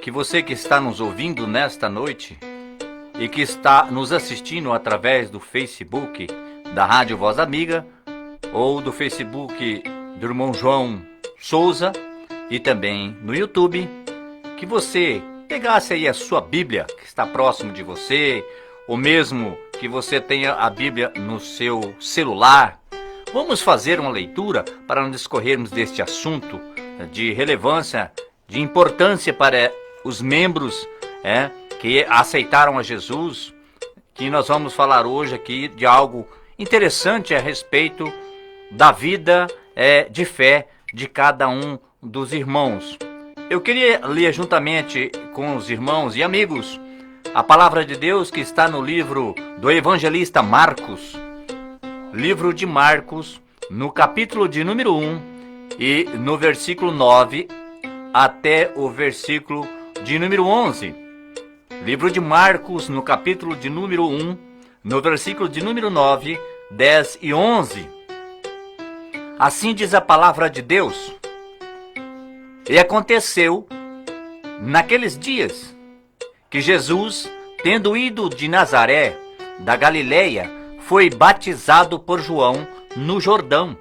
que você que está nos ouvindo nesta noite e que está nos assistindo através do Facebook da Rádio Voz Amiga ou do Facebook do irmão João Souza e também no YouTube, que você pegasse aí a sua Bíblia que está próximo de você, ou mesmo que você tenha a Bíblia no seu celular. Vamos fazer uma leitura para não discorrermos deste assunto de relevância, de importância para os membros que aceitaram a Jesus, que nós vamos falar hoje aqui de algo interessante a respeito da vida de fé de cada um dos irmãos. Eu queria ler juntamente com os irmãos e amigos a palavra de Deus que está no livro do evangelista Marcos, livro de Marcos, no capítulo de número 1 e no versículo 9 até o versículo de número 11. Livro de Marcos, no capítulo de número 1, no versículo de número 9, 10 e 11. Assim diz a palavra de Deus. E aconteceu naqueles dias que Jesus, tendo ido de Nazaré, da Galileia, foi batizado por João no Jordão.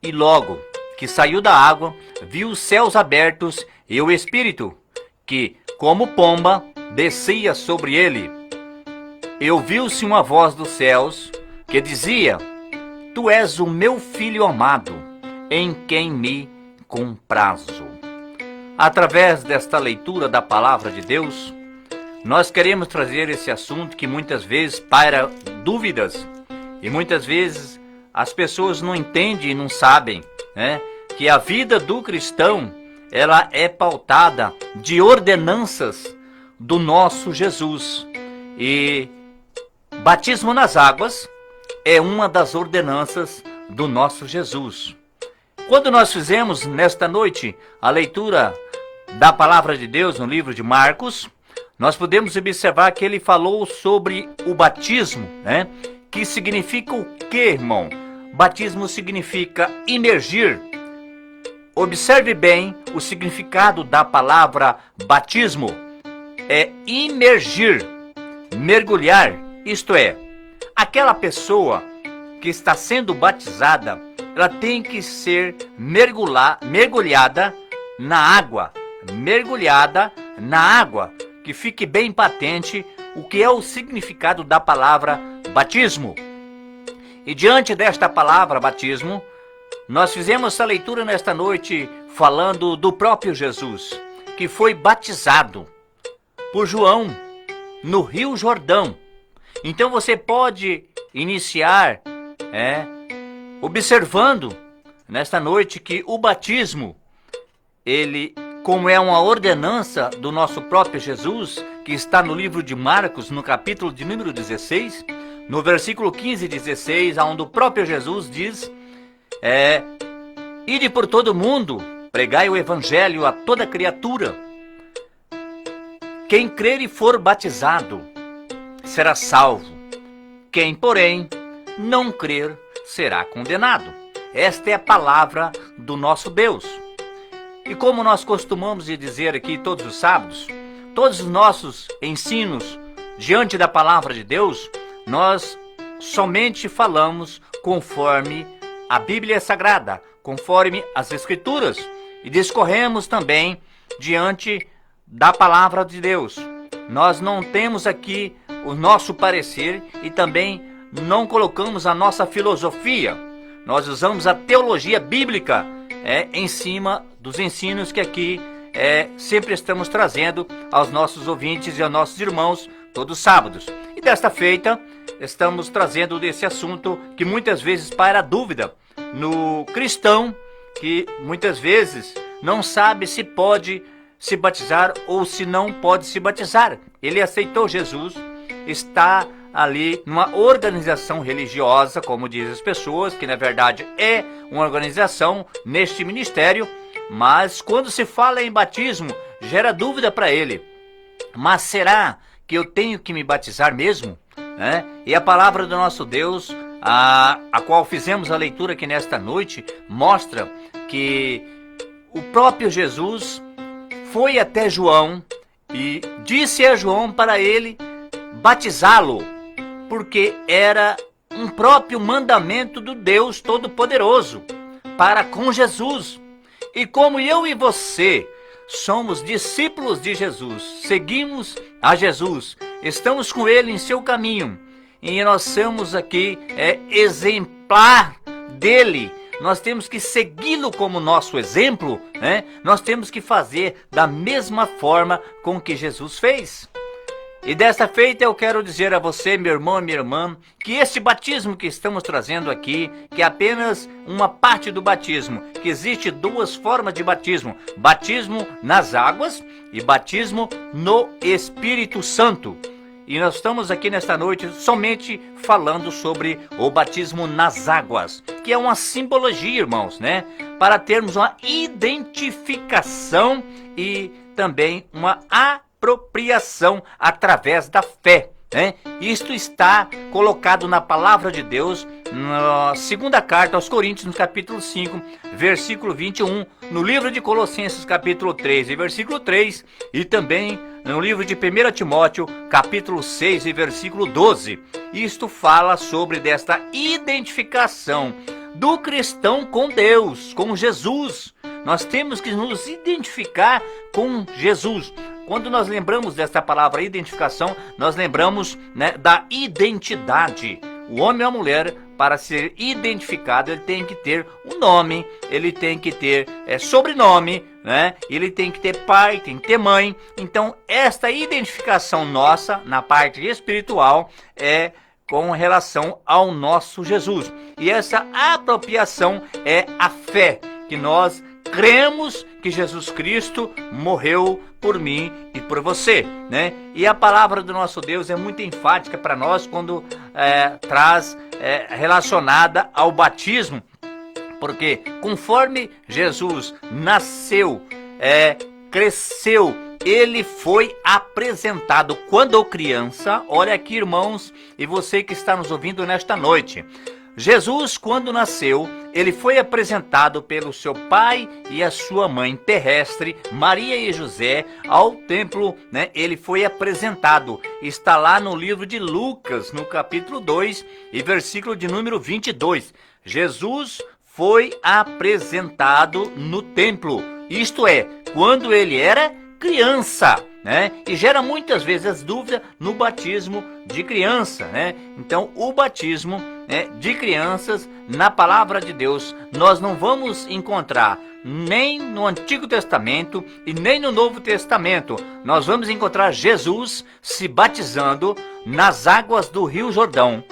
E logo que saiu da água, viu os céus abertos e o Espírito, que, como pomba, descia sobre ele. E ouviu-se uma voz dos céus, que dizia: Tu és o meu Filho amado, em quem me comprazo. Através desta leitura da palavra de Deus, nós queremos trazer esse assunto que muitas vezes paira dúvidas, e muitas vezes as pessoas não entendem e não sabem, que a vida do cristão, ela é pautada de ordenanças do nosso Jesus. E batismo nas águas é uma das ordenanças do nosso Jesus. Quando nós fizemos nesta noite a leitura da palavra de Deus no livro de Marcos, nós podemos observar que ele falou sobre o batismo, que significa o quê, irmão? Batismo significa imergir. Observe bem o significado da palavra batismo. É imergir, mergulhar, isto é, aquela pessoa que está sendo batizada, ela tem que ser mergulhada na água, que fique bem patente o que é o significado da palavra batismo. E diante desta palavra batismo, nós fizemos essa leitura nesta noite falando do próprio Jesus, que foi batizado por João no Rio Jordão. Então você pode iniciar observando nesta noite que o batismo, ele, como é uma ordenança do nosso próprio Jesus, que está no livro de Marcos, no capítulo de número 16, no versículo 15 e 16, onde o próprio Jesus diz: Ide por todo o mundo, pregai o evangelho a toda criatura. Quem crer e for batizado será salvo. Quem, porém, não crer será condenado. Esta é a palavra do nosso Deus. E como nós costumamos dizer aqui todos os sábados, todos os nossos ensinos diante da palavra de Deus, nós somente falamos conforme a Bíblia Sagrada, conforme as Escrituras, e discorremos também diante da palavra de Deus. Nós não temos aqui o nosso parecer e também não colocamos a nossa filosofia. Nós usamos a teologia bíblica em cima dos ensinos que aqui sempre estamos trazendo aos nossos ouvintes e aos nossos irmãos todos os sábados. E desta feita estamos trazendo desse assunto que muitas vezes paira dúvida no cristão, que muitas vezes não sabe se pode se batizar ou se não pode se batizar. Ele aceitou Jesus, está ali numa organização religiosa, como dizem as pessoas, que na verdade é uma organização neste ministério, mas quando se fala em batismo, gera dúvida para ele. Mas será que eu tenho que me batizar mesmo? E a palavra do nosso Deus, a qual fizemos a leitura aqui nesta noite, mostra que o próprio Jesus foi até João e disse a João para ele batizá-lo, porque era um próprio mandamento do Deus Todo-Poderoso para com Jesus. E como eu e você somos discípulos de Jesus, seguimos a Jesus, estamos com Ele em seu caminho, e nós somos aqui exemplar dele, nós temos que segui-lo como nosso exemplo, né? Nós temos que fazer da mesma forma com que Jesus fez. E desta feita eu quero dizer a você, meu irmão e minha irmã, que este batismo que estamos trazendo aqui, que é apenas uma parte do batismo, que existe duas formas de batismo: batismo nas águas e batismo no Espírito Santo. E nós estamos aqui nesta noite somente falando sobre o batismo nas águas, que é uma simbologia, irmãos, né? Para termos uma identificação e também uma apropriação através da fé, né? Isto está colocado na palavra de Deus, na segunda carta aos Coríntios, no capítulo 5, versículo 21, no livro de Colossenses, capítulo 3 e versículo 3, e também no livro de 1 Timóteo, capítulo 6 e versículo 12. Isto fala sobre desta identificação do cristão com Deus, com Jesus. Nós temos que nos identificar com Jesus. Quando nós lembramos desta palavra identificação, nós lembramos, né, da identidade. O homem ou a mulher, para ser identificado, ele tem que ter um nome, ele tem que ter sobrenome, né? Ele tem que ter pai, tem que ter mãe. Então, esta identificação nossa, na parte espiritual, é com relação ao nosso Jesus. E essa apropriação é a fé, que nós cremos que Jesus Cristo morreu por mim e por você, né? E a palavra do nosso Deus é muito enfática para nós quando traz relacionada ao batismo, porque conforme Jesus nasceu, cresceu, ele foi apresentado quando criança. Olha aqui, irmãos, e você que está nos ouvindo nesta noite. Jesus, quando nasceu, ele foi apresentado pelo seu pai e a sua mãe terrestre, Maria e José, ao templo, né? Ele foi apresentado. Está lá no livro de Lucas, no capítulo 2 e versículo de número 22. Jesus foi apresentado no templo, isto é, quando ele era criança, né? E gera muitas vezes dúvida no batismo de criança, né? Então, o batismo de crianças, na palavra de Deus, nós não vamos encontrar nem no Antigo Testamento e nem no Novo Testamento. Nós vamos encontrar Jesus se batizando nas águas do Rio Jordão,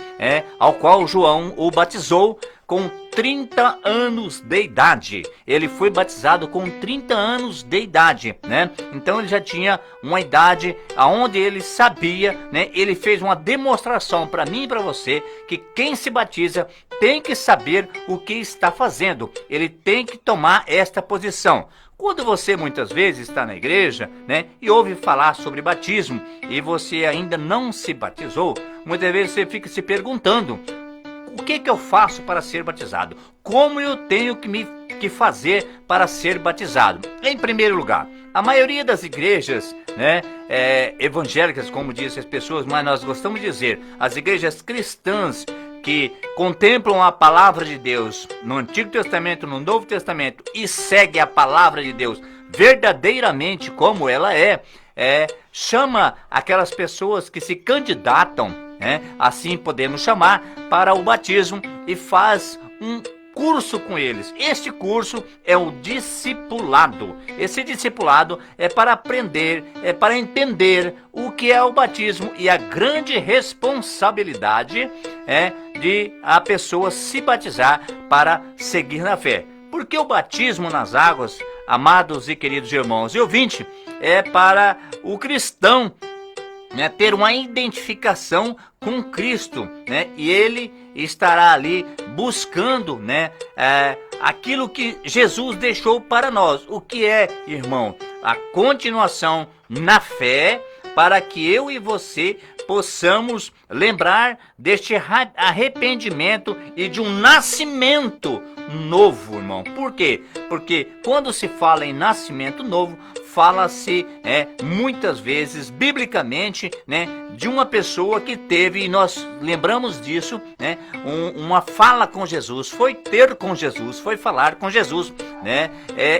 ao qual João o batizou com 30 anos de idade. Ele foi batizado com 30 anos de idade, né? Então ele já tinha uma idade aonde ele sabia, né? Ele fez uma demonstração para mim e para você que quem se batiza tem que saber o que está fazendo. Ele tem que tomar esta posição. Quando você muitas vezes está na igreja, né, e ouve falar sobre batismo e você ainda não se batizou, muitas vezes você fica se perguntando: o que eu faço para ser batizado? Como eu tenho que fazer para ser batizado? Em primeiro lugar, a maioria das igrejas, né, evangélicas, como dizem as pessoas, mas nós gostamos de dizer, as igrejas cristãs que contemplam a palavra de Deus no Antigo Testamento, no Novo Testamento e segue a palavra de Deus verdadeiramente como ela chama aquelas pessoas que se candidatam, assim podemos chamar, para o batismo e faz um curso com eles. Este curso é o discipulado. Esse discipulado é para aprender, é para entender o que é o batismo e a grande responsabilidade de a pessoa se batizar para seguir na fé. Porque o batismo nas águas, amados e queridos irmãos e ouvintes, é para o cristão, né, ter uma identificação com Cristo, né, e ele estará ali buscando, né, aquilo que Jesus deixou para nós. O que é, irmão? A continuação na fé, para que eu e você possamos lembrar deste arrependimento e de um nascimento novo, irmão. Por quê? Porque quando se fala em nascimento novo, fala-se muitas vezes, biblicamente, né, de uma pessoa que teve, e nós lembramos disso, né, uma fala com Jesus, foi ter com Jesus, foi falar com Jesus, né,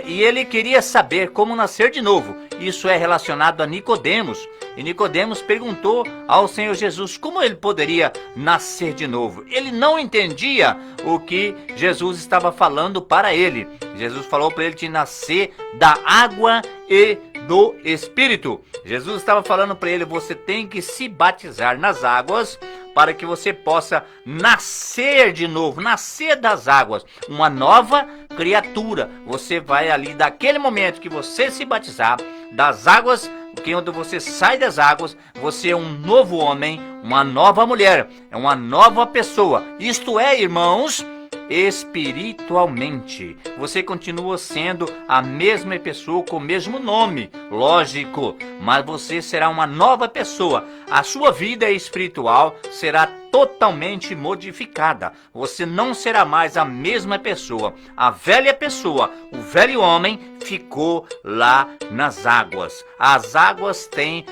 e ele queria saber como nascer de novo. Isso é relacionado a Nicodemos. E Nicodemos perguntou ao Senhor Jesus como ele poderia nascer de novo. Ele não entendia o que Jesus estava falando para ele. Jesus falou para ele de nascer da água e do Espírito. Jesus estava falando para ele: você tem que se batizar nas águas para que você possa nascer de novo, nascer das águas, uma nova criatura. Você vai ali, daquele momento que você se batizar das águas, que quando você sai das águas, você é um novo homem, uma nova mulher, é uma nova pessoa. Isto é, irmãos, espiritualmente. Você continua sendo a mesma pessoa com o mesmo nome, lógico, mas você será uma nova pessoa. A sua vida espiritual será totalmente modificada. Você não será mais a mesma pessoa. A velha pessoa, o velho homem, ficou lá nas águas. As águas têm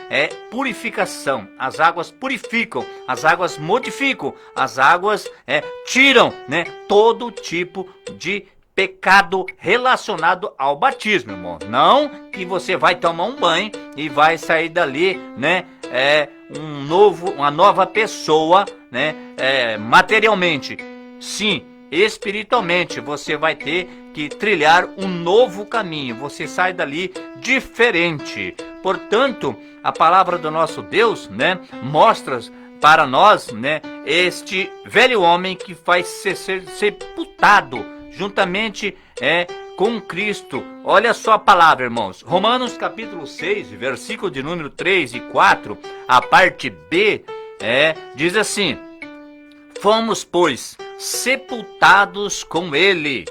purificação. As águas purificam. As águas modificam. As águas tiram, né, todo tipo de pecado relacionado ao batismo, irmão. Não que você vai tomar um banho e vai sair dali, né, uma nova pessoa, né, materialmente. Sim, espiritualmente você vai ter que trilhar um novo caminho. Você sai dali diferente. Portanto, a palavra do nosso Deus, né, mostra para nós, né, este velho homem que vai ser sepultado juntamente com Cristo. Olha só a palavra, irmãos. Romanos capítulo 6, versículo de número 3 e 4, a parte B, diz assim: fomos, pois, sepultados com ele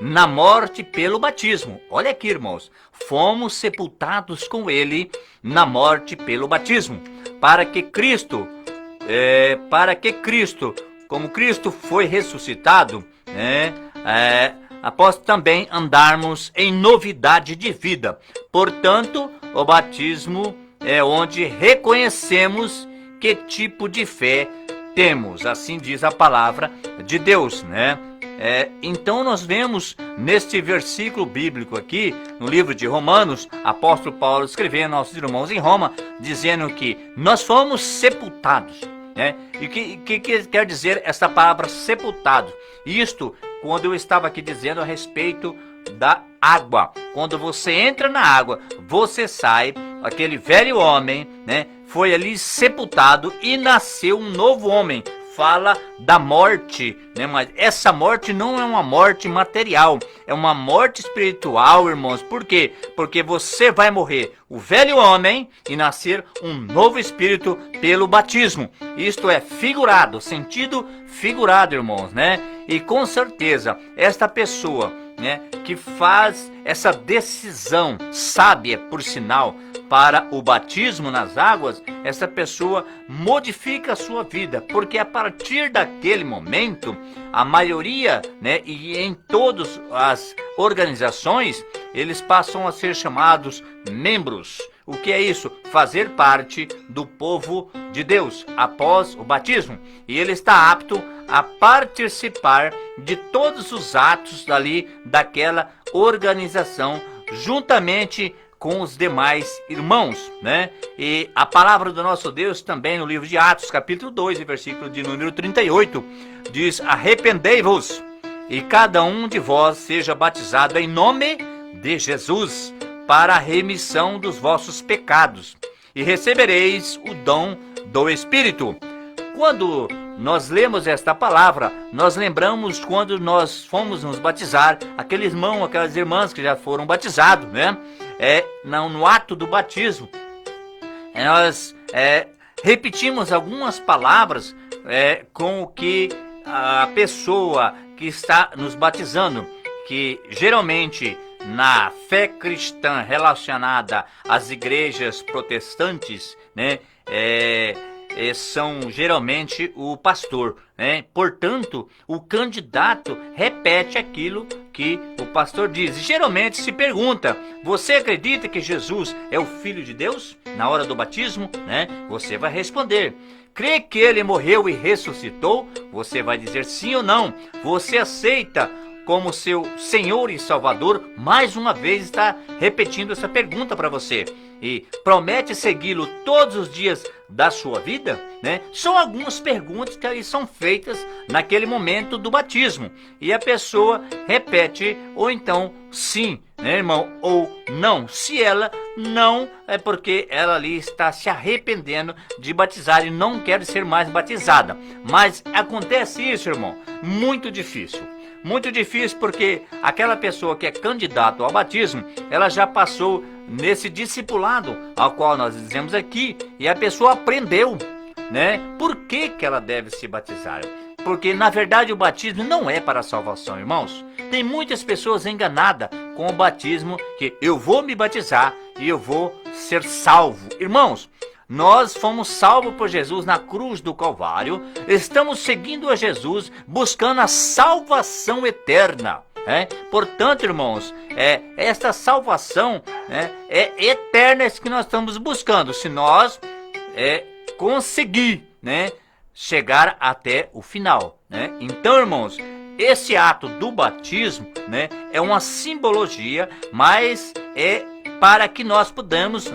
na morte pelo batismo. Olha aqui, irmãos. Fomos sepultados com ele na morte pelo batismo, para que Cristo, como Cristo foi ressuscitado, após também andarmos em novidade de vida. Portanto, o batismo é onde reconhecemos que tipo de fé temos. Assim diz a palavra de Deus, né? Então nós vemos neste versículo bíblico aqui, no livro de Romanos, apóstolo Paulo escrevendo aos irmãos em Roma, dizendo que nós fomos sepultados, né? E o que quer dizer essa palavra sepultado? Isto, quando eu estava aqui dizendo a respeito da água. Quando você entra na água, você sai, aquele velho homem, né, foi ali sepultado e nasceu um novo homem. Fala da morte, né? Mas essa morte não é uma morte material, é uma morte espiritual, irmãos. Por quê? Porque você vai morrer, o velho homem, e nascer um novo espírito pelo batismo. Isto é figurado, sentido figurado, irmãos, né? E com certeza, esta pessoa, né, que faz essa decisão sábia, por sinal, para o batismo nas águas, essa pessoa modifica a sua vida, porque a partir daquele momento, a maioria, né, e em todas as organizações, eles passam a ser chamados membros. O que é isso? Fazer parte do povo de Deus após o batismo. E ele está apto a participar de todos os atos ali daquela organização, juntamente com os demais irmãos, né? E a palavra do nosso Deus também no livro de Atos, capítulo 2, versículo de número 38, diz: arrependei-vos e cada um de vós seja batizado em nome de Jesus para a remissão dos vossos pecados e recebereis o dom do Espírito. Quando nós lemos esta palavra, nós lembramos quando nós fomos nos batizar, aquele irmão, aquelas irmãs que já foram batizados, né? No ato do batismo, nós repetimos algumas palavras com o que a pessoa que está nos batizando, que geralmente na fé cristã relacionada às igrejas protestantes, né, são geralmente o pastor, né? Portanto, o candidato repete aquilo que o pastor diz. Geralmente se pergunta: você acredita que Jesus é o Filho de Deus? Na hora do batismo, né? Você vai responder: crê que ele morreu e ressuscitou? Você vai dizer sim ou não. Você aceita como seu Senhor e Salvador? Mais uma vez está repetindo essa pergunta para você. E promete segui-lo todos os dias da sua vida, né? São algumas perguntas que ali são feitas naquele momento do batismo. E a pessoa repete, ou então sim, né, irmão, ou não. Se ela não, é porque ela ali está se arrependendo de batizar e não quer ser mais batizada. Mas acontece isso, irmão, muito difícil. Muito difícil, porque aquela pessoa que é candidato ao batismo, ela já passou nesse discipulado ao qual nós dizemos aqui, e a pessoa aprendeu, né? Por que que ela deve se batizar? Porque na verdade o batismo não é para a salvação, irmãos. Tem muitas pessoas enganadas com o batismo, que eu vou me batizar e eu vou ser salvo. Irmãos, nós fomos salvos por Jesus na cruz do Calvário, estamos seguindo a Jesus, buscando a salvação eterna. Portanto, irmãos, esta salvação, é eterna, que nós estamos buscando, se nós conseguir, chegar até o final. Então, irmãos, esse ato do batismo, é uma simbologia, mas é para que nós podamos,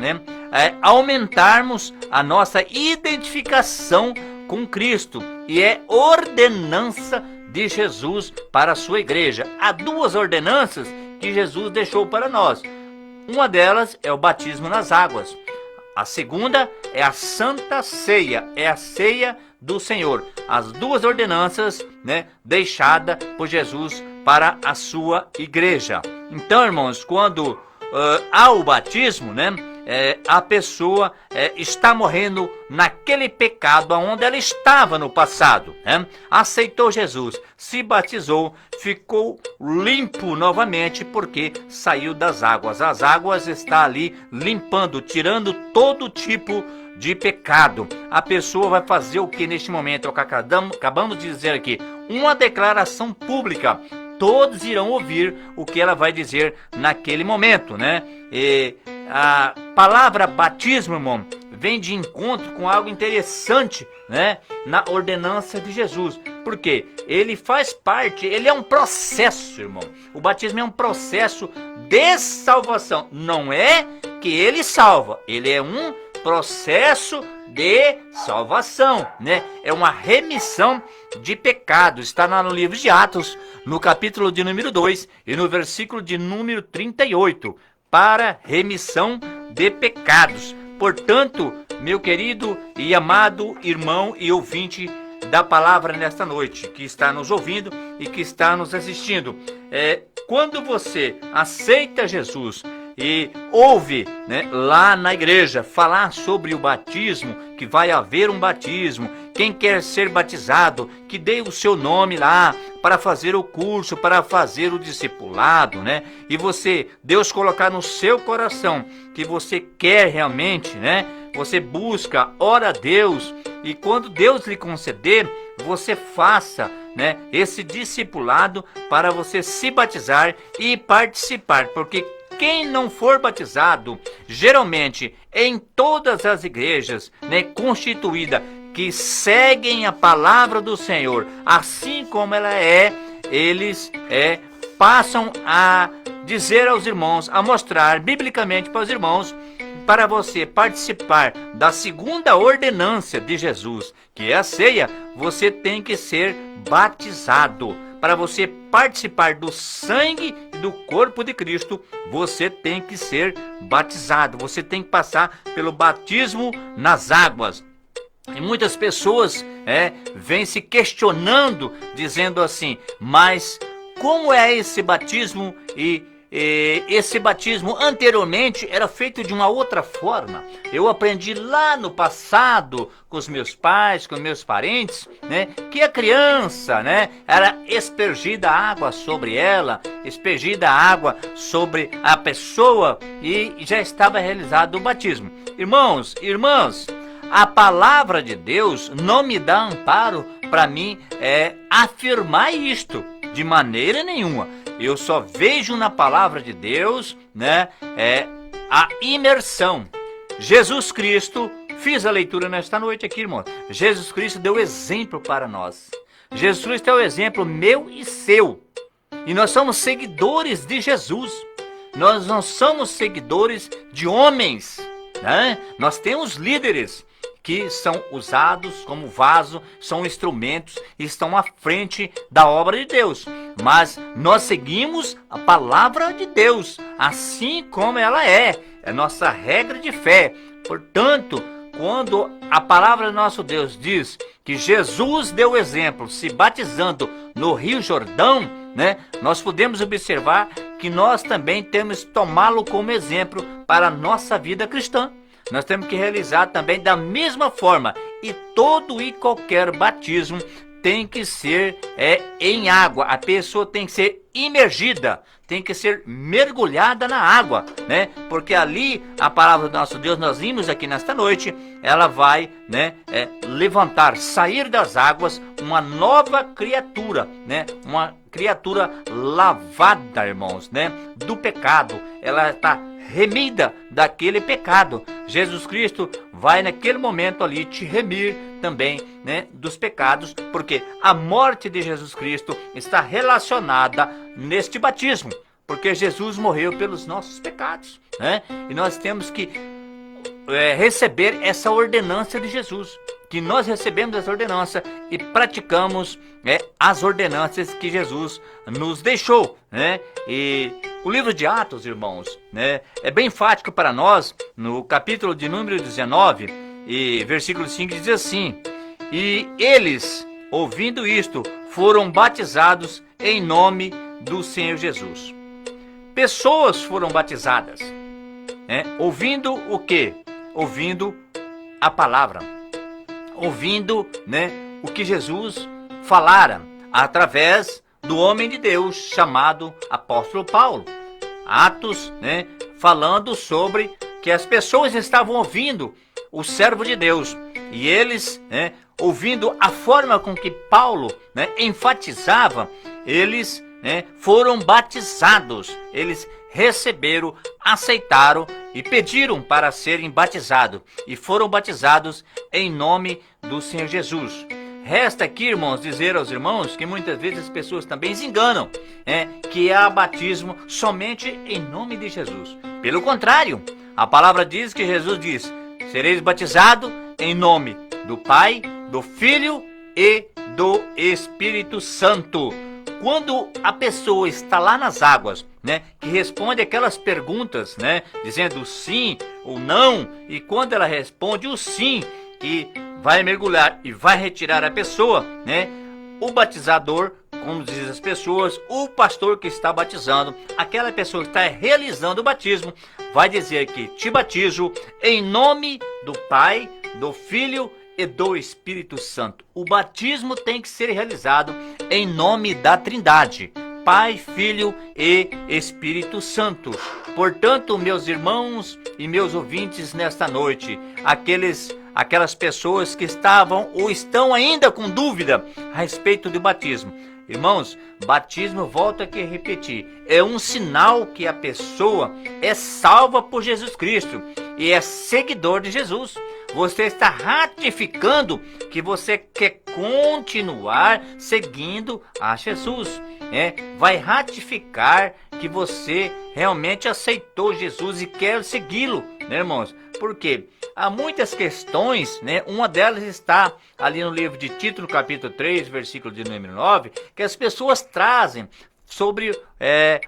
aumentarmos a nossa identificação com Cristo, e é ordenança de Jesus para a sua igreja. Há duas ordenanças que Jesus deixou para nós. Uma delas é o batismo nas águas. A segunda é a Santa Ceia, é a ceia do Senhor. As duas ordenanças, deixadas por Jesus para a sua igreja. Então, irmãos, quando há o batismo, a pessoa está morrendo naquele pecado onde ela estava no passado. Aceitou Jesus, se batizou, ficou limpo novamente, porque saiu das águas. As águas estão ali limpando, tirando todo tipo de pecado. A pessoa vai fazer o que neste momento? Acabamos de dizer aqui, uma declaração pública. Todos irão ouvir o que ela vai dizer naquele momento, E a palavra batismo, irmão, vem de encontro com algo interessante, na ordenança de Jesus. Porque ele faz parte, ele é um processo, irmão. O batismo é um processo de salvação. Não é que ele salva, ele é um processo de salvação, É uma remissão de pecado. Está no livro de Atos, no capítulo de número 2 e no versículo de número 38, para remissão de pecados. Portanto, meu querido e amado irmão e ouvinte da palavra nesta noite, que está nos ouvindo e que está nos assistindo, quando você aceita Jesus e ouve, lá na igreja falar sobre o batismo, que vai haver um batismo, quem quer ser batizado, que dê o seu nome lá para fazer o curso, para fazer o discipulado, E Deus colocar no seu coração que você quer realmente, Você busca, ora a Deus, e quando Deus lhe conceder, você faça, esse discipulado para você se batizar e participar, porque quem não for batizado, geralmente em todas as igrejas, constituídas, que seguem a palavra do Senhor, assim como ela eles passam a dizer aos irmãos, a mostrar biblicamente para os irmãos, para você participar da segunda ordenança de Jesus, que é a ceia, você tem que ser batizado. Para você participar do sangue e do corpo de Cristo, você tem que ser batizado. Você tem que passar pelo batismo nas águas. E muitas pessoas vêm se questionando, dizendo assim, mas como é esse batismo? E esse batismo anteriormente era feito de uma outra forma. Eu aprendi lá no passado com os meus pais, com meus parentes, que a criança, era espergida água sobre ela, espergida água sobre a pessoa, e já estava realizado o batismo. Irmãos, irmãs, a palavra de Deus não me dá amparo para mim afirmar isto de maneira nenhuma. eu só vejo na palavra de Deus, né, a imersão. Jesus Cristo, fiz a leitura nesta noite aqui, irmão. Jesus Cristo deu exemplo para nós. Jesus Cristo é o exemplo meu e seu. E nós somos seguidores de Jesus. Nós não somos seguidores de homens, né? Nós temos líderes que são usados como vaso, são instrumentos e estão à frente da obra de Deus. Mas nós seguimos a palavra de Deus, assim como ela é nossa regra de fé. Portanto, quando a palavra do nosso Deus diz que Jesus deu exemplo se batizando no Rio Jordão, né, nós podemos observar que nós também temos que tomá-lo como exemplo para a nossa vida cristã. Nós temos que realizar também da mesma forma, e todo e qualquer batismo tem que ser em água. A pessoa tem que ser imergida, tem que ser mergulhada na água, né? Porque ali a palavra do nosso Deus, nós vimos aqui nesta noite, ela vai, né, levantar, sair das águas uma nova criatura, né? Uma criatura lavada, irmãos, né? Do pecado. Ela está remida daquele pecado. Jesus Cristo vai naquele momento ali te remir também, né, dos pecados, porque a morte de Jesus Cristo está relacionada neste batismo, porque Jesus morreu pelos nossos pecados, né? E nós temos que receber essa ordenança de Jesus, que nós recebemos essa ordenança e praticamos as ordenanças que Jesus nos deixou, né? E o livro de Atos, irmãos, né, é bem enfático para nós. No capítulo de número 19 e versículo 5 diz assim: e eles, ouvindo isto, foram batizados em nome do Senhor Jesus. Pessoas foram batizadas, né? Ouvindo o quê? Ouvindo a palavra, ouvindo, né, o que Jesus falara através do homem de Deus chamado apóstolo Paulo. Atos, né, falando sobre que as pessoas estavam ouvindo o servo de Deus, e eles, né, ouvindo a forma com que Paulo, né, enfatizava, eles, né, foram batizados. Eles receberam, aceitaram e pediram para serem batizados, e foram batizados em nome do Senhor Jesus. Resta aqui, irmãos, dizer aos irmãos que muitas vezes as pessoas também se enganam, que há batismo somente em nome de Jesus. Pelo contrário, a palavra diz que Jesus diz: sereis batizados em nome do Pai, do Filho e do Espírito Santo. Quando a pessoa está lá nas águas, né, que responde aquelas perguntas, né, dizendo sim ou não, e quando ela responde o sim, que vai mergulhar e vai retirar a pessoa, né, o batizador, como dizem as pessoas, o pastor que está batizando, aquela pessoa que está realizando o batismo, vai dizer que te batizo em nome do Pai, do Filho e do Espírito Santo. O batismo tem que ser realizado em nome da Trindade, Pai, Filho e Espírito Santo. Portanto, meus irmãos e meus ouvintes nesta noite, aquelas pessoas que estavam ou estão ainda com dúvida a respeito do batismo, irmãos, batismo, volto aqui a repetir, é um sinal que a pessoa é salva por Jesus Cristo e é seguidor de Jesus. Você está ratificando que você quer continuar seguindo a Jesus, vai ratificar que você realmente aceitou Jesus e quer segui-lo, né, irmãos? Porque há muitas questões, né? Uma delas está ali no livro de Tito, no capítulo 3, versículo de número 9, que as pessoas trazem sobre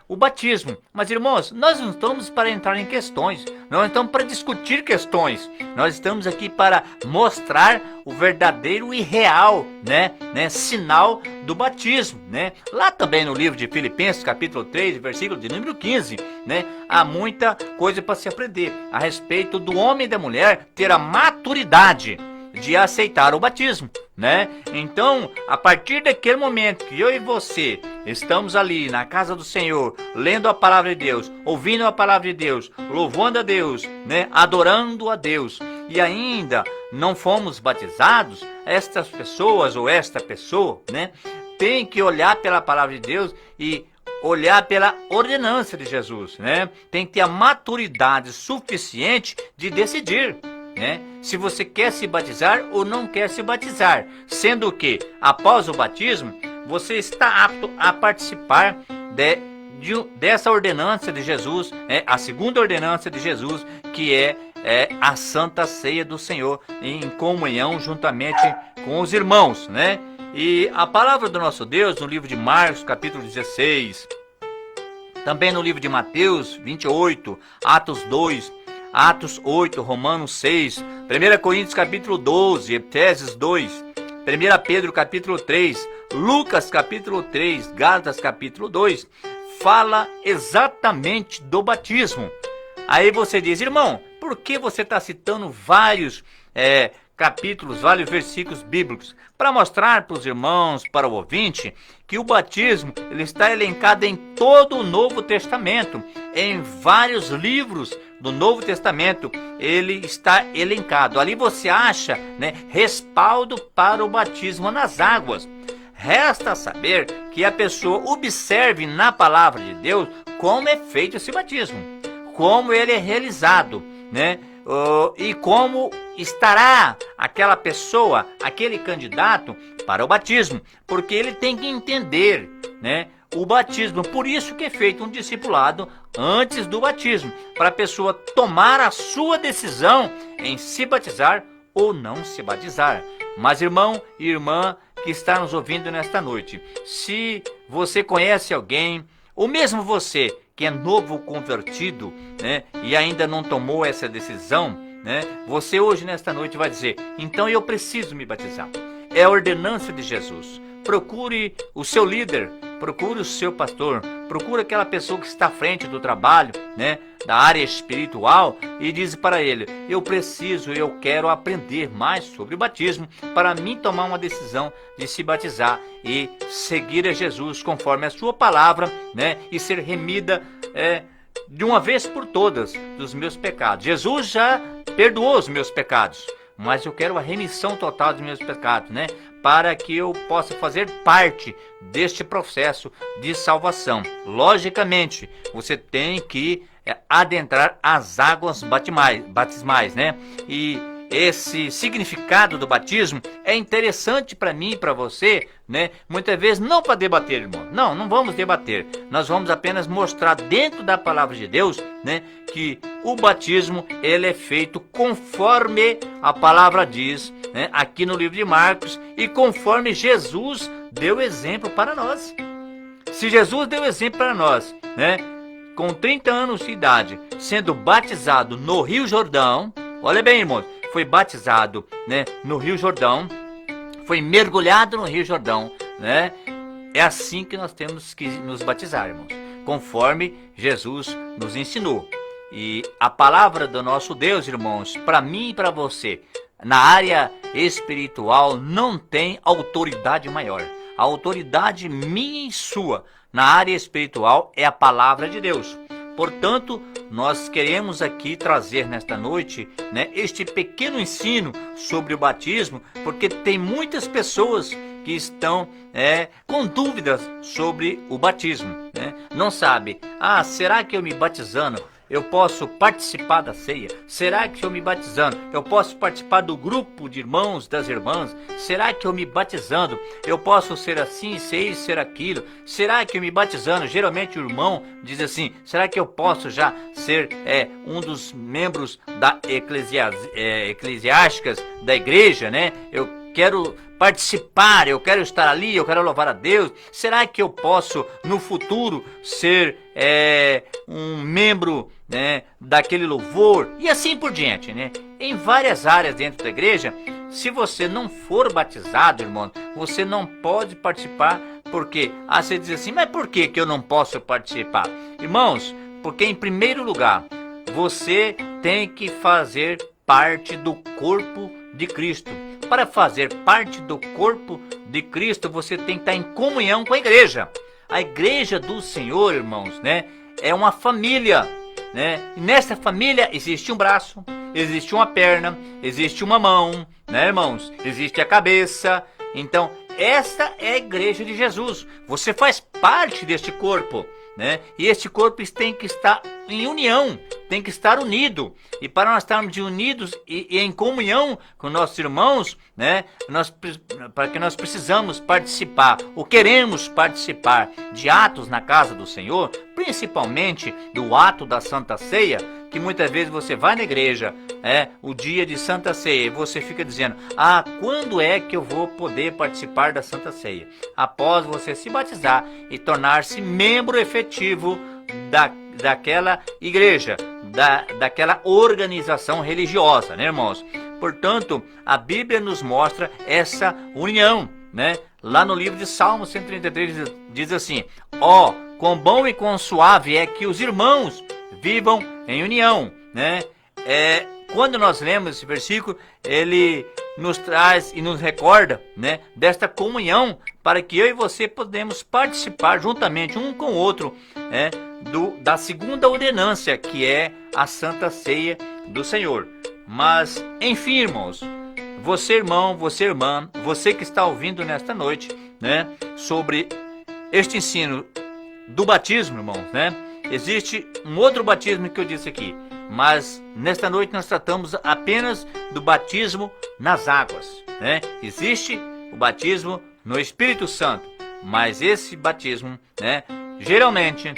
o batismo. Mas, irmãos, nós não estamos para entrar em questões, nós estamos para discutir questões, nós estamos aqui para mostrar o verdadeiro e real, né, sinal do batismo, né? Lá também no livro de Filipenses, capítulo 3, versículo de número 15, né, há muita coisa para se aprender a respeito do homem e da mulher ter a maturidade de aceitar o batismo, né? Então, a partir daquele momento que eu e você estamos ali na casa do Senhor, lendo a palavra de Deus, ouvindo a palavra de Deus, louvando a Deus, né, adorando a Deus, e ainda não fomos batizados, estas pessoas ou esta pessoa, né, tem que olhar pela palavra de Deus e olhar pela ordenança de Jesus, né? Tem que ter a maturidade suficiente de decidir, né? Se você quer se batizar ou não quer se batizar, sendo que após o batismo você está apto a participar dessa ordenança de Jesus, né? A segunda ordenança de Jesus, que é a Santa Ceia do Senhor, em comunhão juntamente com os irmãos, né? E a palavra do nosso Deus no livro de Marcos, capítulo 16, também no livro de Mateus 28, Atos 2, Atos 8, Romanos 6, 1 Coríntios capítulo 12, Efésios 2, 1 Pedro capítulo 3, Lucas capítulo 3, Gálatas capítulo 2, fala exatamente do batismo. Aí você diz, irmão, por que você está citando vários capítulos, vários versículos bíblicos? Para mostrar para os irmãos, para o ouvinte, que o batismo ele está elencado em todo o Novo Testamento, em vários livros do Novo Testamento, ele está elencado. Ali você acha, né, respaldo para o batismo nas águas. Resta saber que a pessoa observe na palavra de Deus como é feito esse batismo, como ele é realizado, né? E como estará aquela pessoa, aquele candidato para o batismo, porque ele tem que entender, né, o batismo. Por isso que é feito um discipulado antes do batismo, para a pessoa tomar a sua decisão em se batizar ou não se batizar. Mas irmão e irmã que está nos ouvindo nesta noite, se você conhece alguém, ou mesmo você que é novo convertido, né, e ainda não tomou essa decisão, né, você hoje nesta noite vai dizer, então eu preciso me batizar. É a ordenança de Jesus. Procure o seu líder, procure o seu pastor, procure aquela pessoa que está à frente do trabalho, né, da área espiritual, e diz para ele, eu quero aprender mais sobre o batismo para mim tomar uma decisão de se batizar e seguir a Jesus conforme a sua palavra, né, e ser remida de uma vez por todas dos meus pecados. Jesus já perdoou os meus pecados, mas eu quero a remissão total dos meus pecados, né? Para que eu possa fazer parte deste processo de salvação. Logicamente, você tem que adentrar as águas batismais, né? E esse significado do batismo é interessante para mim e para você, né? Muitas vezes não para debater, irmão. Não vamos debater. Nós vamos apenas mostrar dentro da palavra de Deus, né, que o batismo ele é feito conforme a palavra diz, né, aqui no livro de Marcos, e conforme Jesus deu exemplo para nós. Se Jesus deu exemplo para nós, né, com 30 anos de idade, sendo batizado no Rio Jordão, olha bem, irmãos, foi batizado, né, no Rio Jordão, foi mergulhado no Rio Jordão, né? É assim que nós temos que nos batizar, irmãos, conforme Jesus nos ensinou. E a palavra do nosso Deus, irmãos, para mim e para você, na área espiritual, não tem autoridade maior. A autoridade minha e sua na área espiritual é a palavra de Deus. Portanto, nós queremos aqui trazer nesta noite, né, este pequeno ensino sobre o batismo, porque tem muitas pessoas que estão com dúvidas sobre o batismo, né? Não sabe, será que eu me batizando eu posso participar da ceia? Será que eu me batizando eu posso participar do grupo de irmãos, das irmãs? Será que eu me batizando eu posso ser assim, ser aquilo? Será que eu me batizando, geralmente o irmão diz assim, será que eu posso já ser um dos membros da eclesiásticas da igreja, né? Eu quero participar, eu quero estar ali, eu quero louvar a Deus. Será que eu posso no futuro ser um membro, né, daquele louvor? E assim por diante, né? Em várias áreas dentro da igreja, se você não for batizado, irmão, você não pode participar. Porque você diz assim, mas por que eu não posso participar? Irmãos, porque em primeiro lugar, você tem que fazer parte do corpo de Cristo. Para fazer parte do corpo de Cristo, você tem que estar em comunhão com a igreja. A igreja do Senhor, irmãos, né, é uma família, né? E nessa família existe um braço, existe uma perna, existe uma mão, né, irmãos? Existe a cabeça. Então, essa é a igreja de Jesus. Você faz parte deste corpo, né? E este corpo tem que estar em união, tem que estar unido. E para nós estarmos unidos e em comunhão com nossos irmãos, né? Para que nós precisamos participar, ou queremos participar de atos na casa do Senhor, principalmente do ato da Santa Ceia, que muitas vezes você vai na igreja, o dia de Santa Ceia, e você fica dizendo, quando é que eu vou poder participar da Santa Ceia? Após você se batizar e tornar-se membro efetivo daquela igreja, daquela organização religiosa, né, irmãos? Portanto, a Bíblia nos mostra essa união, né? Lá no livro de Salmos 133 diz assim, quão bom e quão suave é que os irmãos vivam em união, né? Quando nós lemos esse versículo, ele nos traz e nos recorda, né, desta comunhão, para que eu e você podemos participar juntamente um com o outro, da segunda ordenança, que é a Santa Ceia do Senhor. Mas, enfim, irmãos, você irmão, você irmã, você que está ouvindo nesta noite, né, sobre este ensino do batismo, irmãos, né? Existe um outro batismo que eu disse aqui, mas nesta noite nós tratamos apenas do batismo nas águas, né? Existe o batismo no Espírito Santo, mas esse batismo, né, geralmente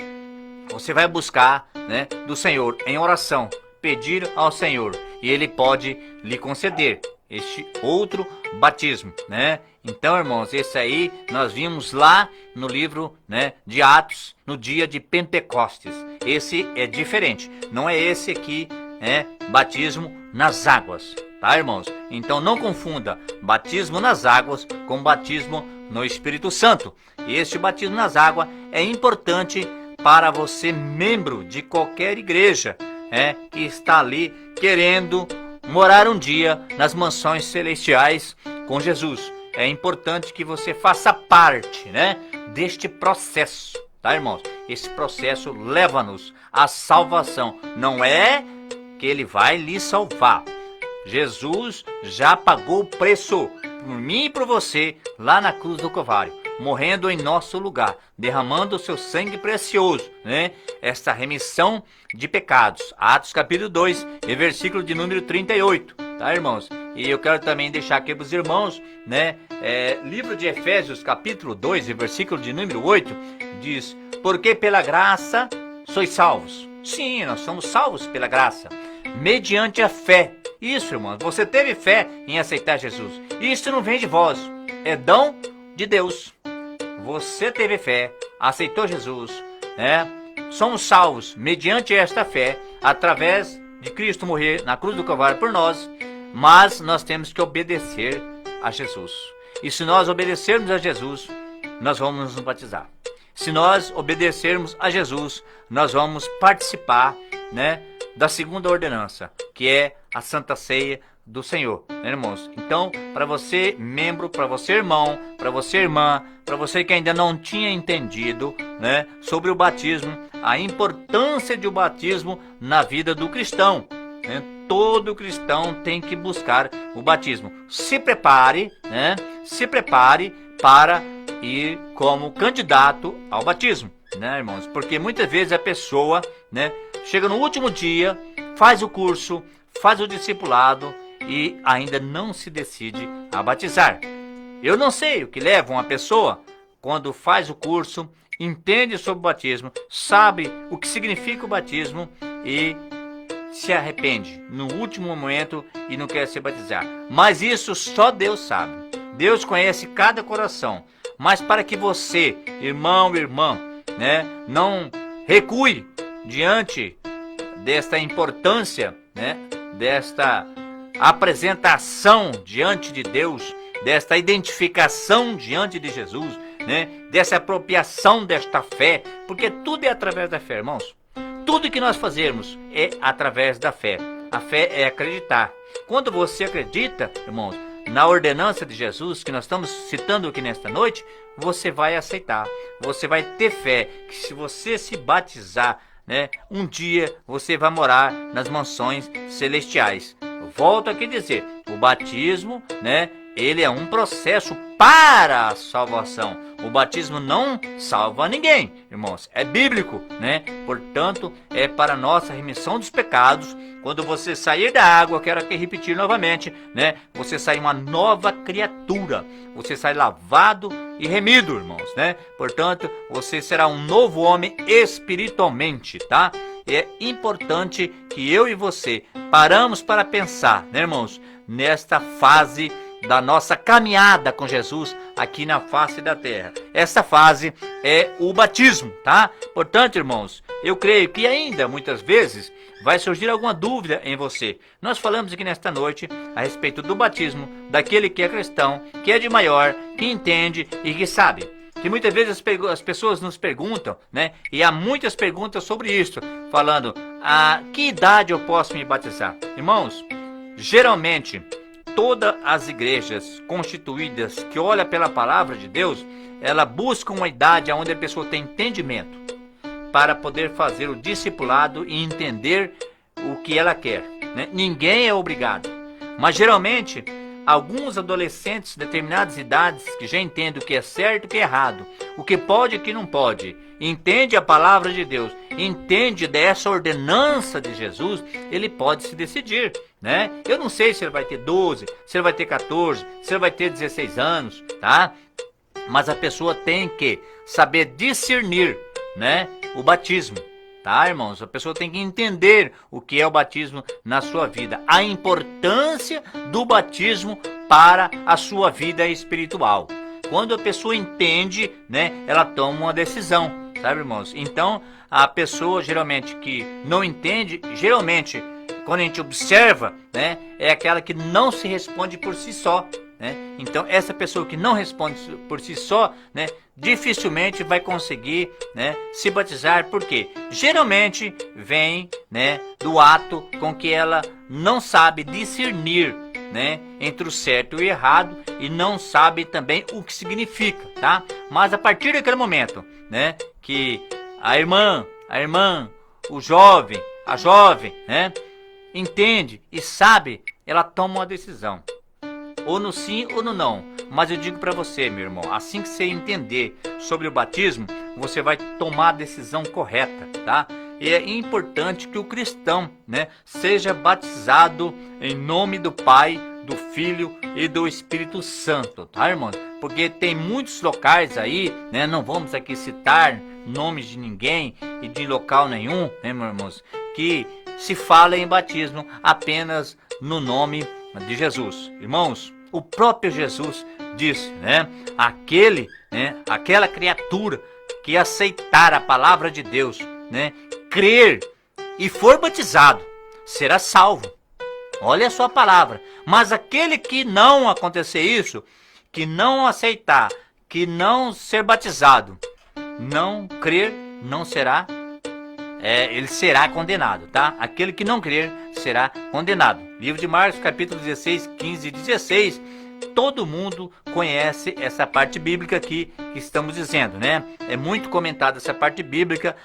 você vai buscar, né, do Senhor em oração, pedir ao Senhor, e Ele pode lhe conceder este outro batismo, né? Então, irmãos, esse aí nós vimos lá no livro, né, de Atos, no dia de Pentecostes. Esse é diferente, não é esse aqui, batismo nas águas, tá, irmãos? Então não confunda batismo nas águas com batismo no Espírito Santo. Este batismo nas águas é importante para você, membro de qualquer igreja, que está ali querendo morar um dia nas mansões celestiais com Jesus. É importante que você faça parte, né, deste processo, tá, irmãos? Esse processo leva-nos à salvação. Não é que Ele vai lhe salvar. Jesus já pagou o preço por mim e por você lá na cruz do Calvário, morrendo em nosso lugar, derramando o seu sangue precioso, né? Esta remissão de pecados. Atos capítulo 2, e versículo de número 38, tá, irmãos? E eu quero também deixar aqui para os irmãos, né? Livro de Efésios capítulo 2, e versículo de número 8, diz, porque pela graça sois salvos. Sim, nós somos salvos pela graça, mediante a fé. Isso, irmãos, você teve fé em aceitar Jesus. Isso não vem de vós, é dom de Deus. Você teve fé, aceitou Jesus, né? Somos salvos mediante esta fé, através de Cristo morrer na cruz do Calvário por nós, mas nós temos que obedecer a Jesus. E se nós obedecermos a Jesus, nós vamos nos batizar. Se nós obedecermos a Jesus, nós vamos participar, né, da segunda ordenança, que é a Santa Ceia do Senhor, né, irmãos? Então, para você membro, para você irmão, para você irmã, para você que ainda não tinha entendido, né, sobre o batismo, a importância do batismo na vida do cristão, né? Todo cristão tem que buscar o batismo. Se prepare, né? Se prepare para ir como candidato ao batismo, né, irmãos? Porque muitas vezes a pessoa, né, chega no último dia, faz o curso, faz o discipulado e ainda não se decide a batizar. Eu não sei o que leva uma pessoa, quando faz o curso, entende sobre o batismo, sabe o que significa o batismo e se arrepende no último momento e não quer se batizar. Mas isso só Deus sabe. Deus conhece cada coração. Mas para que você, irmão, irmã, né, não recue diante desta importância, né, desta apresentação diante de Deus, desta identificação diante de Jesus, né, dessa apropriação desta fé, porque tudo é através da fé, irmãos. Tudo que nós fazemos é através da fé. A fé é acreditar. Quando você acredita, irmãos, na ordenança de Jesus, que nós estamos citando aqui nesta noite, você vai aceitar. Você vai ter fé que se você se batizar, né, um dia você vai morar nas mansões celestiais. Eu volto aqui a dizer, o batismo, né, ele é um processo para a salvação. O batismo não salva ninguém, irmãos. É bíblico, né? Portanto, é para nossa remissão dos pecados. Quando você sair da água, quero aqui repetir novamente, né? Você sai uma nova criatura. Você sai lavado e remido, irmãos, né? Portanto, você será um novo homem espiritualmente, tá? É importante que eu e você paramos para pensar, né, irmãos? Nesta fase da nossa caminhada com Jesus aqui na face da terra. Essa fase é o batismo, tá? Portanto, irmãos, eu creio que ainda muitas vezes vai surgir alguma dúvida em você. Nós falamos aqui nesta noite a respeito do batismo daquele que é cristão, que é de maior, que entende e que sabe. Que muitas vezes as pessoas nos perguntam, né? E há muitas perguntas sobre isso, falando: a que idade eu posso me batizar? Irmãos, geralmente todas as igrejas constituídas que olham pela palavra de Deus, ela busca uma idade onde a pessoa tem entendimento para poder fazer o discipulado e entender o que ela quer, né? Ninguém é obrigado, mas geralmente alguns adolescentes de determinadas idades que já entendem o que é certo e o que é errado, o que pode e o que não pode, entende a palavra de Deus, entende dessa ordenança de Jesus, ele pode se decidir, né? Eu não sei se ele vai ter 12, se ele vai ter 14, se ele vai ter 16 anos, tá? Mas a pessoa tem que saber discernir, né, o batismo, tá, irmãos? A pessoa tem que entender o que é o batismo na sua vida, a importância do batismo para a sua vida espiritual. Quando a pessoa entende, né, ela toma uma decisão, sabe, irmãos? Então, a pessoa geralmente que não entende, geralmente, quando a gente observa, né, é aquela que não se responde por si só, né? Então, essa pessoa que não responde por si só, né, dificilmente vai conseguir, né, se batizar, porque geralmente vem, né, do ato com que ela não sabe discernir, né, entre o certo e o errado, e não sabe também o que significa, tá? Mas a partir daquele momento, né, que a irmã, o jovem, a jovem, né, entende e sabe, ela toma uma decisão, ou no sim ou no não. Mas eu digo para você, meu irmão, assim que você entender sobre o batismo, você vai tomar a decisão correta, tá? E é importante que o cristão, né, seja batizado em nome do Pai, do Filho e do Espírito Santo, tá, irmãos? Porque tem muitos locais aí, né, não vamos aqui citar nomes de ninguém e de local nenhum, né, meus irmãos, que se fala em batismo apenas no nome de Jesus. Irmãos, o próprio Jesus disse, né, aquela criatura que aceitar a palavra de Deus, né, crer e for batizado, será salvo. Olha a sua palavra. Mas aquele que não acontecer isso, que não aceitar, que não ser batizado, não crer, não será, ele será condenado, tá? Aquele que não crer será condenado. Livro de Marcos, capítulo 16, 15 e 16. Todo mundo conhece essa parte bíblica aqui que estamos dizendo, né? É muito comentada essa parte bíblica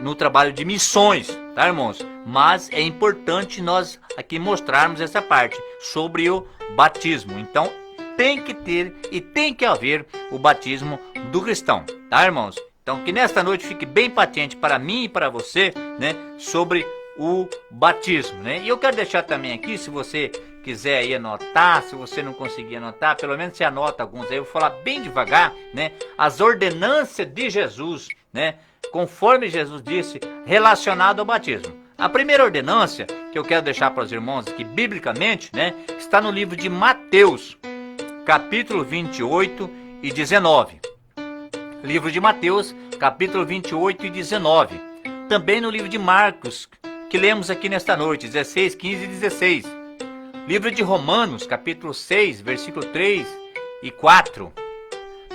no trabalho de missões, tá, irmãos? Mas é importante nós aqui mostrarmos essa parte sobre o batismo. Então, tem que ter e tem que haver o batismo do cristão, tá, irmãos? Então, que nesta noite fique bem patente para mim e para você, né, sobre o batismo, né? E eu quero deixar também aqui, se você quiser aí anotar, se você não conseguir anotar, pelo menos você anota alguns aí, eu vou falar bem devagar, né? As ordenanças de Jesus, né? Conforme Jesus disse, relacionado ao batismo. A primeira ordenança que eu quero deixar para os irmãos aqui, biblicamente, né? Está no livro de Mateus, capítulo 28 e 19. Livro de Mateus, capítulo 28 e 19. Também no livro de Marcos, que lemos aqui nesta noite, 16, 15 e 16. Livro de Romanos, capítulo 6, versículo 3 e 4.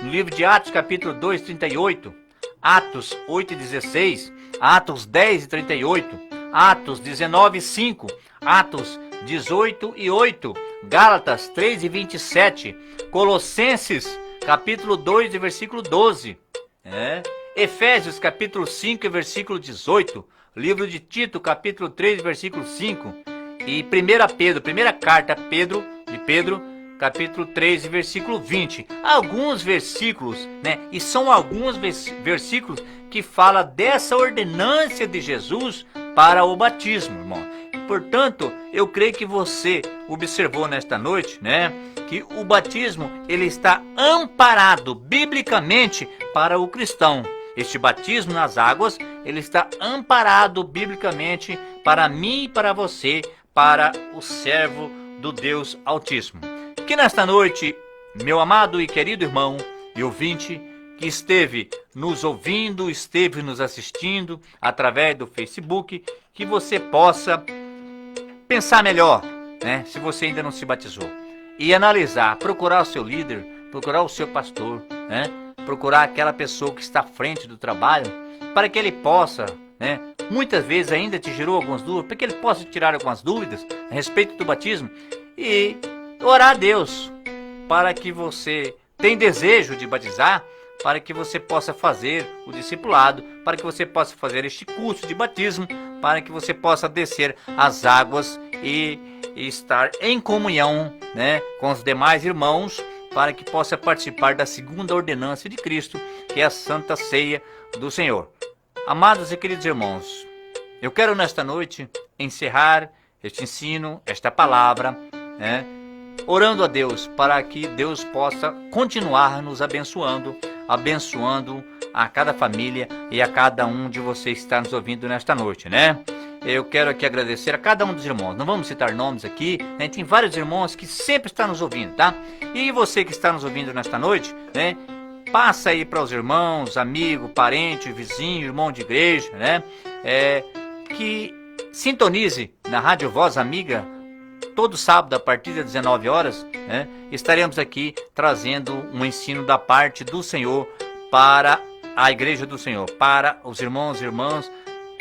No livro de Atos, capítulo 2, 38. Atos 8 e 16. Atos 10 e 38. Atos 19 e 5. Atos 18 e 8. Gálatas 3 e 27. Colossenses, capítulo 2 e versículo 12. Efésios, capítulo 5 e versículo 18. Livro de Tito, capítulo 3, versículo 5. E 1 Pedro, primeira carta de Pedro, capítulo 3, versículo 20. Alguns versículos, né? E são alguns versículos que falam dessa ordenância de Jesus para o batismo, irmão. Portanto, eu creio que você observou nesta noite, né, que o batismo ele está amparado biblicamente para o cristão. Este batismo nas águas, ele está amparado biblicamente para mim e para você, para o servo do Deus Altíssimo. Que nesta noite, meu amado e querido irmão e ouvinte, que esteve nos ouvindo, esteve nos assistindo através do Facebook, que você possa pensar melhor, né, se você ainda não se batizou, e analisar, procurar o seu líder, procurar o seu pastor, né, procurar aquela pessoa que está à frente do trabalho, para que ele possa, né, muitas vezes ainda te gerou algumas dúvidas, para que ele possa tirar algumas dúvidas a respeito do batismo e orar a Deus para que você tenha desejo de batizar, para que você possa fazer o discipulado, para que você possa fazer este curso de batismo, para que você possa descer as águas e estar em comunhão, né, com os demais irmãos, para que possa participar da segunda ordenança de Cristo, que é a Santa Ceia do Senhor. Amados e queridos irmãos, eu quero nesta noite encerrar este ensino, esta palavra, né, orando a Deus para que Deus possa continuar nos abençoando a cada família e a cada um de vocês que está nos ouvindo nesta noite, né? Eu quero aqui agradecer a cada um dos irmãos. Não vamos citar nomes aqui, né? Tem vários irmãos que sempre estão nos ouvindo, tá? E você que está nos ouvindo nesta noite, né? Passa aí para os irmãos, amigo, parente, vizinho, irmão de igreja, né? Que sintonize na Rádio Voz Amiga todo sábado a partir das 19 horas, né? Estaremos aqui trazendo um ensino da parte do Senhor para a Igreja do Senhor, para os irmãos e irmãs,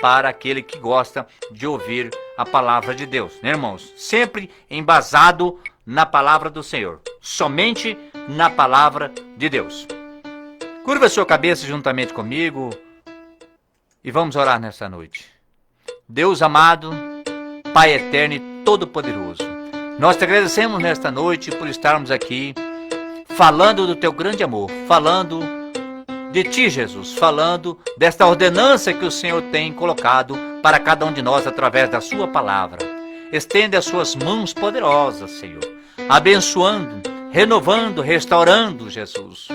para aquele que gosta de ouvir a palavra de Deus, né, irmãos? Sempre embasado na palavra do Senhor, somente na palavra de Deus. Curva a sua cabeça juntamente comigo e vamos orar nessa noite. Deus amado, Pai eterno e todo-poderoso, nós te agradecemos nesta noite por estarmos aqui falando do teu grande amor, falando de ti, Jesus, falando desta ordenança que o Senhor tem colocado para cada um de nós através da sua palavra. Estende as suas mãos poderosas, Senhor, abençoando, renovando, restaurando, Jesus.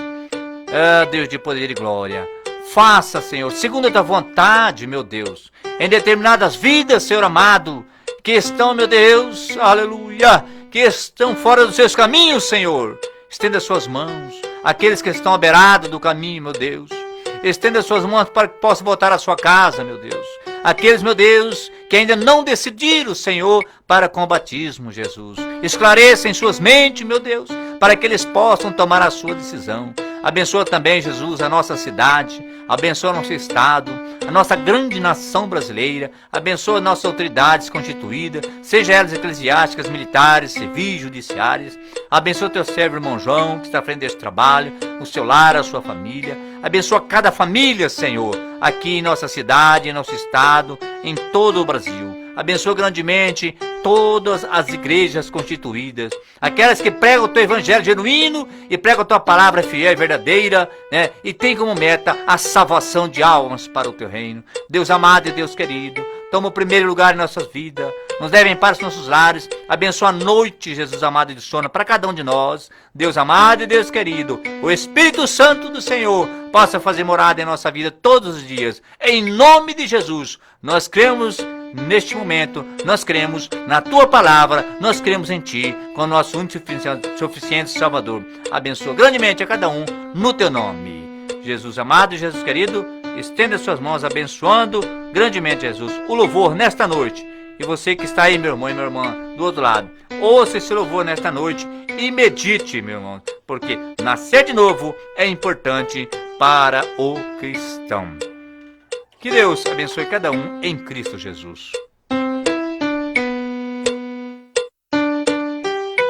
Deus de poder e glória, faça, Senhor, segundo a tua vontade, meu Deus, em determinadas vidas, Senhor amado, que estão, meu Deus, aleluia, que estão fora dos seus caminhos, Senhor. Estenda as suas mãos, aqueles que estão à beirada do caminho, meu Deus. Estenda as suas mãos para que possam voltar à sua casa, meu Deus. Aqueles, meu Deus, que ainda não decidiram, Senhor, para com o batismo, Jesus. Esclareça em suas mentes, meu Deus, para que eles possam tomar a sua decisão. Abençoa também, Jesus, a nossa cidade, abençoa nosso estado, a nossa grande nação brasileira, abençoa nossas autoridades constituídas, seja elas eclesiásticas, militares, civis, judiciárias. Abençoa teu servo, irmão João, que está à frente deste trabalho, o seu lar, a sua família. Abençoa cada família, Senhor, aqui em nossa cidade, em nosso estado, em todo o Brasil. Abençoa grandemente todas as igrejas constituídas, aquelas que pregam o teu evangelho genuíno e pregam a tua palavra fiel e verdadeira, né? E tem como meta a salvação de almas para o teu reino. Deus amado e Deus querido, toma o primeiro lugar em nossas vidas, nos leve em paz aos nossos lares, abençoa a noite, Jesus amado e de sono para cada um de nós. Deus amado e Deus querido, o Espírito Santo do Senhor possa fazer morada em nossa vida todos os dias. Em nome de Jesus, nós cremos neste momento, nós cremos na tua palavra, nós cremos em ti, com o nosso único suficiente Salvador. Abençoa grandemente a cada um no teu nome. Jesus amado e Jesus querido, estenda suas mãos abençoando grandemente, Jesus, o louvor nesta noite. E você que está aí, meu irmão e minha irmã, do outro lado, ouça esse louvor nesta noite e medite, meu irmão, porque nascer de novo é importante para o cristão. Que Deus abençoe cada um em Cristo Jesus.